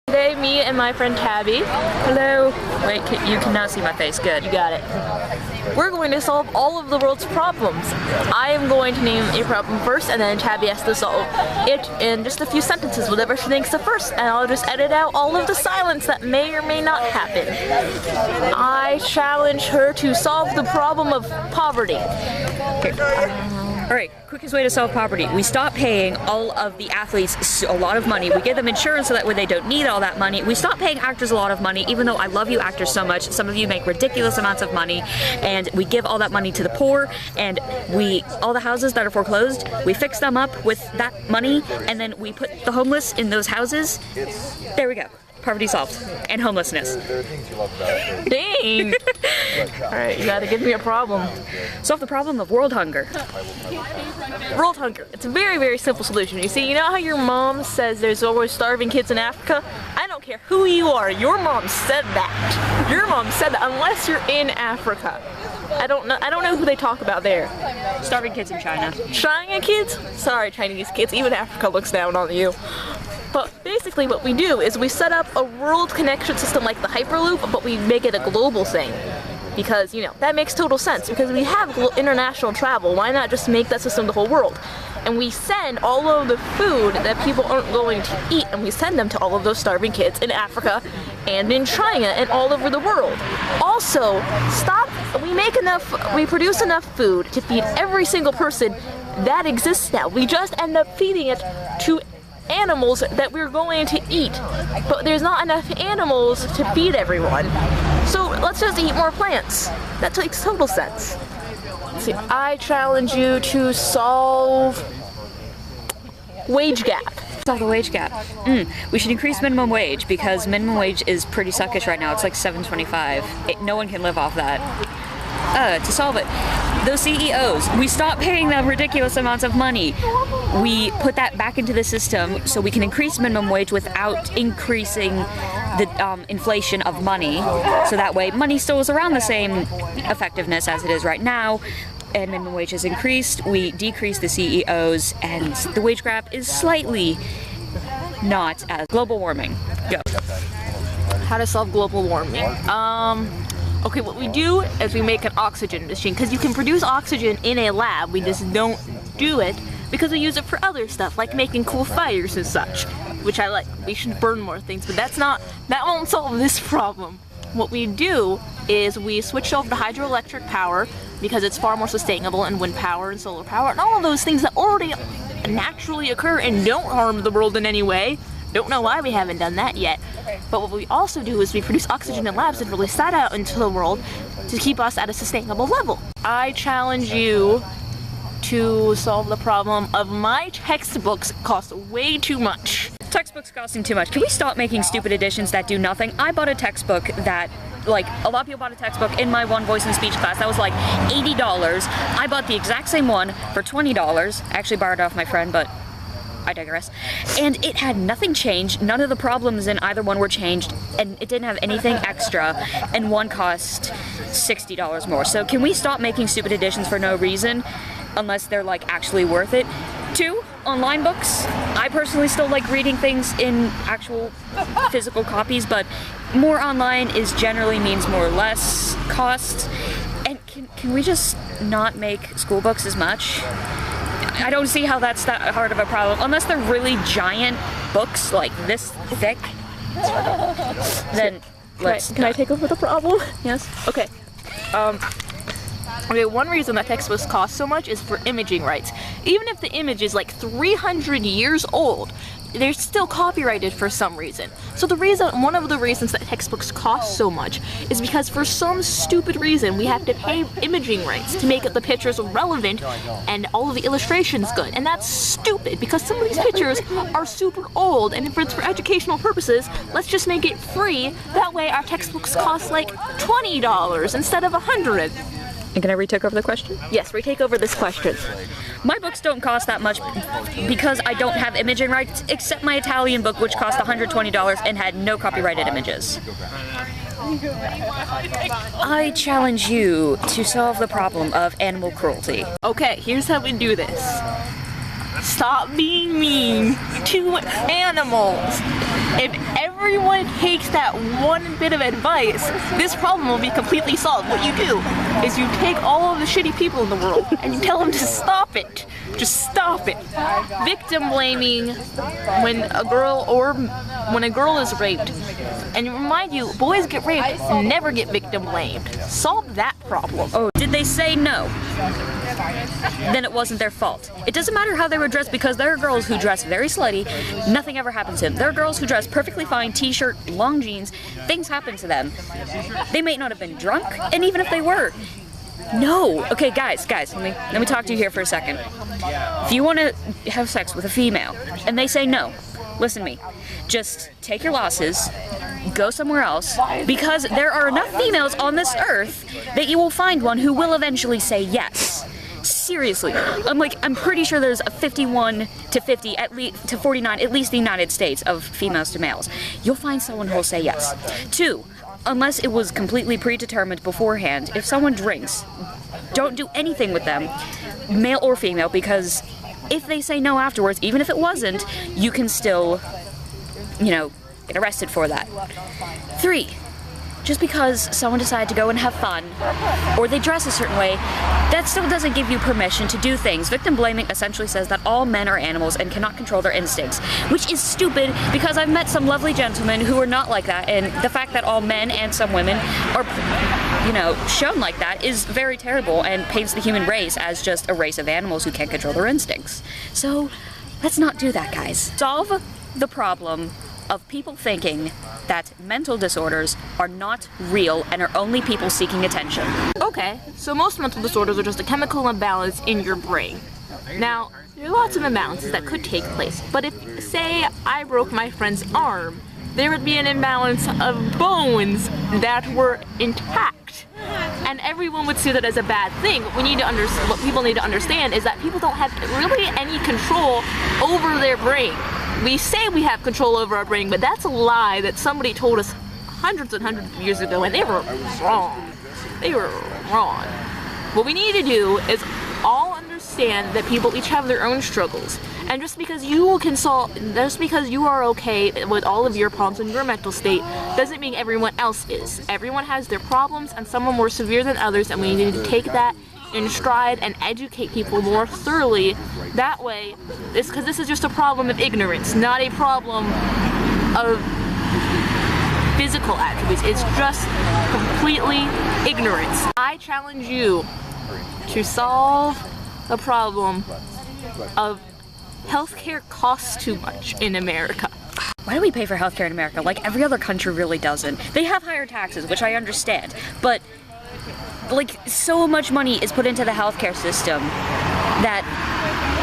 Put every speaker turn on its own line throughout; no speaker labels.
Today, me and my friend Tabby.
Hello. Wait, you cannot see my face. Good.
You got it. We're going to solve all of the world's problems. I am going to name a problem first, and then Tabby has to solve it in just a few sentences, whatever she thinks of first, and I'll just edit out all of the silence that may or may not happen. I challenge her to solve the problem of poverty.
Alright, quickest way to solve poverty. We stop paying all of the athletes a lot of money. We give them insurance so that way they don't need all that money. We stop paying actors a lot of money, even though I love you actors so much. Some of you make ridiculous amounts of money, and we give all that money to the poor, and all the houses that are foreclosed, we fix them up with that money, and then we put the homeless in those houses. There we go. Poverty solved. And homelessness.
Dang! Alright, you gotta give me a problem.
Solve the problem of world hunger.
World hunger. It's a very, very simple solution. You see, you know how your mom says there's always starving kids in Africa? I don't care who you are, your mom said that. Your mom said that, unless you're in Africa. I don't know who they talk about there.
Starving kids in China.
China kids? Sorry, Chinese kids. Even Africa looks down on you. But basically what we do is we set up a world connection system like the Hyperloop, but we make it a global thing. Because, you know, that makes total sense. Because we have international travel, why not just make that system the whole world? And we send all of the food that people aren't going to eat, and we send them to all of those starving kids in Africa and in China and all over the world. Also, we produce enough food to feed every single person that exists now. We just end up feeding it to animals that we're going to eat, but there's not enough animals to feed everyone. So let's just eat more plants. That makes total sense. Let's see, I challenge you to solve wage gap.
Solve the wage gap. We should increase minimum wage because minimum wage is pretty suckish right now. It's like $7.25. No one can live off that. To solve it, those CEOs, we stop paying them ridiculous amounts of money. We put that back into the system so we can increase minimum wage without increasing the inflation of money. So that way money still is around the same effectiveness as it is right now, and minimum wage is increased. We decrease the CEOs, and the wage gap is slightly not as global warming. Go.
How to solve global warming? Okay, what we do is we make an oxygen machine, because you can produce oxygen in a lab, we just don't do it because we use it for other stuff, like making cool fires and such, which I like. We should burn more things, but that won't solve this problem. What we do is we switch over to hydroelectric power, because it's far more sustainable, and wind power and solar power, and all of those things that already naturally occur and don't harm the world in any way. Don't know why we haven't done that yet. But what we also do is we produce oxygen in labs and release that out into the world to keep us at a sustainable level. I challenge you to solve the problem of my textbooks cost way too much.
Textbooks costing too much. Can we stop making stupid editions that do nothing? I bought a textbook that, like, a lot of people bought a textbook in my one voice and speech class that was like $80. I bought the exact same one for $20. I actually borrowed it off my friend, but I digress. And it had nothing changed, none of the problems in either one were changed, and it didn't have anything extra, and one cost $60 more. So can we stop making stupid editions for no reason, unless they're like actually worth it? 2, online books. I personally still like reading things in actual physical copies, but more online is generally means more or less cost. And can we just not make school books as much? I don't see how that's that hard of a problem, unless they're really giant books like this thick. Then
Can I take over the problem?
Yes.
Okay. Okay, one reason that textbooks cost so much is for imaging rights. Even if the image is like 300 years old, they're still copyrighted for some reason. So one of the reasons that textbooks cost so much is because for some stupid reason we have to pay imaging rights to make the pictures relevant and all of the illustrations good. And that's stupid because some of these pictures are super old, and if it's for educational purposes, let's just make it free. That way our textbooks cost like $20 instead of $100.
And can I retake over the question?
Yes, retake over this question.
My books don't cost that much because I don't have imaging rights, except my Italian book, which cost $120 and had no copyrighted images. I challenge you to solve the problem of animal cruelty.
Okay, here's how we do this. Stop being mean to animals. If everyone takes that one bit of advice, this problem will be completely solved. What you do is you take all of the shitty people in the world and you tell them to stop it. Just stop it. Victim blaming when a girl is raped. And remind you, boys get raped, never get victim blamed. Solve that problem.
Oh, did they say no? Then it wasn't their fault. It doesn't matter how they were dressed because there are girls who dress very slutty, nothing ever happens to them. There are girls who dress perfectly fine, t-shirt, long jeans, things happen to them. They may not have been drunk, and even if they were, no. Okay, guys, let me talk to you here for a second. If you want to have sex with a female, and they say no, listen to me. Just take your losses, go somewhere else, because there are enough females on this earth that you will find one who will eventually say yes. Seriously, I'm pretty sure there's a 51 to 50, at least to 49, at least the United States, of females to males. You'll find someone who'll say yes. 2, unless it was completely predetermined beforehand, if someone drinks, don't do anything with them, male or female, because if they say no afterwards, even if it wasn't, you can still, get arrested for that. 3, just because someone decided to go and have fun, or they dress a certain way, that still doesn't give you permission to do things. Victim blaming essentially says that all men are animals and cannot control their instincts, which is stupid because I've met some lovely gentlemen who are not like that, and the fact that all men and some women are, shown like that is very terrible and paints the human race as just a race of animals who can't control their instincts. So, let's not do that, guys. Solve the problem of people thinking that mental disorders are not real and are only people seeking attention.
Okay, so most mental disorders are just a chemical imbalance in your brain. Now, there are lots of imbalances that could take place, but if, say, I broke my friend's arm, there would be an imbalance of bones that were intact. And everyone would see that as a bad thing. What people need to understand is that people don't have really any control over their brain. We say we have control over our brain, but that's a lie that somebody told us hundreds and hundreds of years ago, and they were wrong. They were wrong. What we need to do is all understand that people each have their own struggles, and just because you are okay with all of your problems in your mental state doesn't mean everyone else is. Everyone has their problems, and some are more severe than others, and we need to take that in stride and educate people more thoroughly. That way, because this is just a problem of ignorance, not a problem of physical attributes. It's just completely ignorance. I challenge you to solve the problem of healthcare costs too much in America.
Why do we pay for healthcare in America? Like, every other country really doesn't. They have higher taxes, which I understand, but so much money is put into the healthcare system that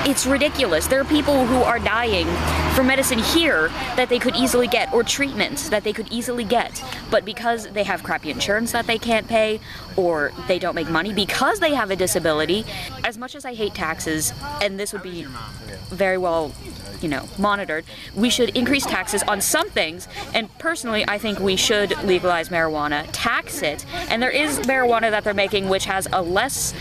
it's ridiculous. There are people who are dying for medicine here that they could easily get, or treatments that they could easily get, but because they have crappy insurance that they can't pay, or they don't make money because they have a disability. As much as I hate taxes, and this would be very well, monitored, we should increase taxes on some things, and personally I think we should legalize marijuana, tax it, and there is marijuana that they're making which has a less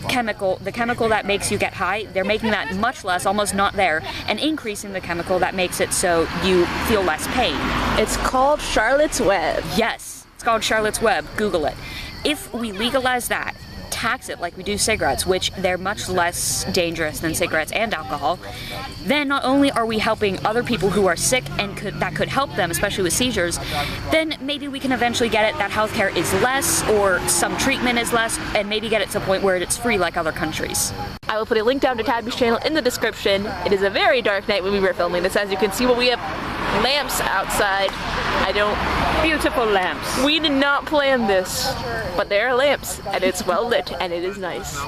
chemical, the chemical that makes you get high, they're making that much less, almost not there, and increasing the chemical that makes it so you feel less pain.
It's called Charlotte's Web.
Yes, it's called Charlotte's Web, Google it. If we legalize that, tax it like we do cigarettes, which they're much less dangerous than cigarettes and alcohol, then not only are we helping other people who are sick and that could help them, especially with seizures, then maybe we can eventually get it that healthcare is less, or some treatment is less, and maybe get it to a point where it's free like other countries.
I will put a link down to Tabby's channel in the description. It is a very dark night when we were filming this. As you can see, we have lamps outside. Beautiful lamps. We did not plan this, but there are lamps, and it's well lit, and it is nice.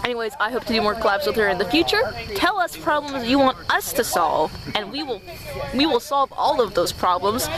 Anyways, I hope to do more collabs with her in the future. Tell us problems you want us to solve, and we will solve all of those problems.